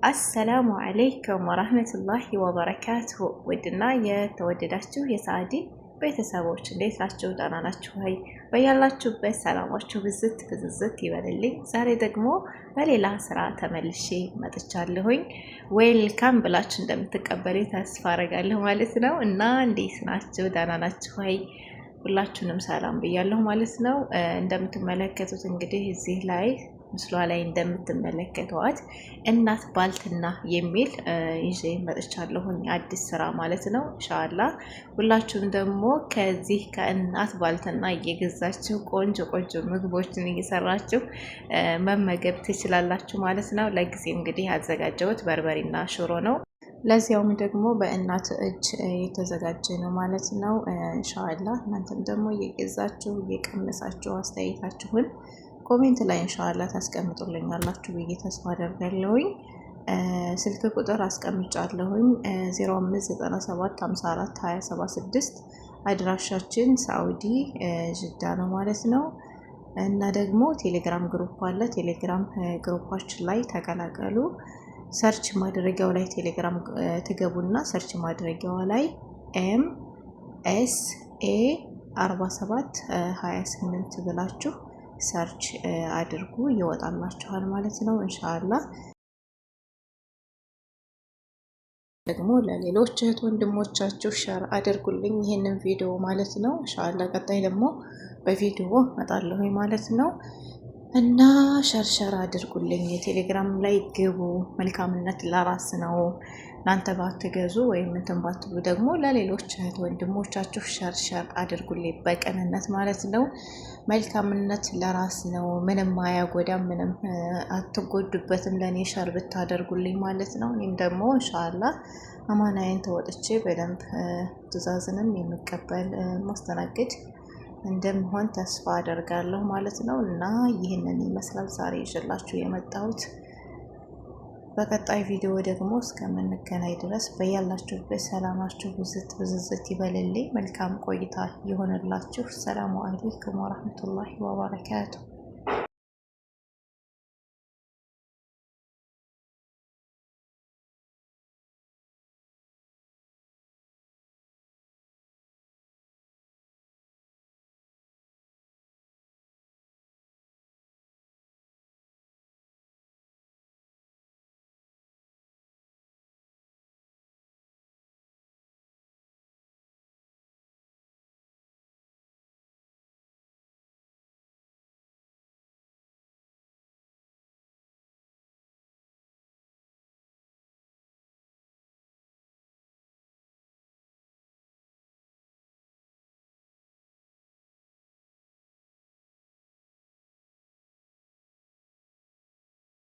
አሰላሙ አለይኩም ወራህመቱላሂ ወበረካቱሁ። ውድና የተወደዳችሁ የሰዓዲ ቤተሰቦች እንዴት ናችሁ? ደህና ናችሁ ወይ? በያላችሁበት ሰላማችሁ ብዝት ብዝዝት ይበልልኝ። ዛሬ ደግሞ በሌላ ስራ ተመልሼ መጥቻለሁኝ። ዌልካም ብላችሁ እንደምትቀበሉ ተስፋ አረጋለሁ ማለት ነው። እና እንዴት ናችሁ? ደህና ናችሁ ወይ? ሁላችሁንም ሰላም ብያለሁ ማለት ነው። እንደምትመለከቱት እንግዲህ እዚህ ላይ ምስሏ ላይ እንደምትመለከቷት እናት ባልትና የሚል ይዤ መጥቻለሁኝ። አዲስ ስራ ማለት ነው። ኢንሻአላህ ሁላችሁም ደግሞ ከዚህ ከእናት ባልትና እየገዛችሁ ቆንጆ ቆንጆ ምግቦችን እየሰራችሁ መመገብ ትችላላችሁ ማለት ነው። ለጊዜው እንግዲህ ያዘጋጀሁት በርበሬና ሽሮ ነው። ለዚያውም ደግሞ በእናት እጅ የተዘጋጀ ነው ማለት ነው። ኢንሻአላህ እናንተም ደግሞ እየገዛችሁ እየቀመሳችሁ አስተያየታችሁን ኮሜንት ላይ ኢንሻአላህ ታስቀምጡልኛላችሁ ብዬ ተስፋ አደርጋለሁኝ። ስልክ ቁጥር አስቀምጫለሁኝ 0597542076 አድራሻችን ሳውዲ ጅዳ ነው ማለት ነው። እና ደግሞ ቴሌግራም ግሩፕ አለ። ቴሌግራም ግሩፓችን ላይ ተቀላቀሉ። ሰርች ማድረጊያው ላይ ቴሌግራም ትገቡና ሰርች ማድረጊያው ላይ MSA 4728 ብላችሁ ሰርች አድርጉ ይወጣላችኋል ማለት ነው። ኢንሻአላህ ደግሞ ለሌሎች እህት ወንድሞቻችሁ ሸር አድርጉልኝ ይሄንን ቪዲዮ ማለት ነው። ኢንሻአላህ ቀጣይ ደግሞ በቪዲዮ እመጣለሁ ማለት ነው። እና ሸርሸር አድርጉልኝ። የቴሌግራም ላይ ግቡ። መልካምነት ለራስ ነው። እናንተ ባትገዙ ወይም እንትን ባትሉ ደግሞ ለሌሎች እህት ወንድሞቻችሁ ሸርሸር አድርጉልኝ በቅንነት ማለት ነው። መልካምነት ለራስ ነው። ምንም አያጎዳም፣ ምንም አትጎዱበትም። ለእኔ ሸር ብታደርጉልኝ ማለት ነው። እኔም ደግሞ ኢንሻአላህ አማናዬን ተወጥቼ በደንብ ትዕዛዝንም የምቀበል ማስተናገድ እንደምሆን ተስፋ አደርጋለሁ ማለት ነው። እና ይህንን ይመስላል ዛሬ ይዤላችሁ የመጣሁት። በቀጣይ ቪዲዮ ደግሞ እስከምንገናኝ ድረስ በያላችሁበት ሰላማችሁ ብዝት ብዝዝት ይበልልኝ። መልካም ቆይታ ይሆንላችሁ። ሰላሙ አለይኩም ወራህመቱላሂ ወበረካቱ።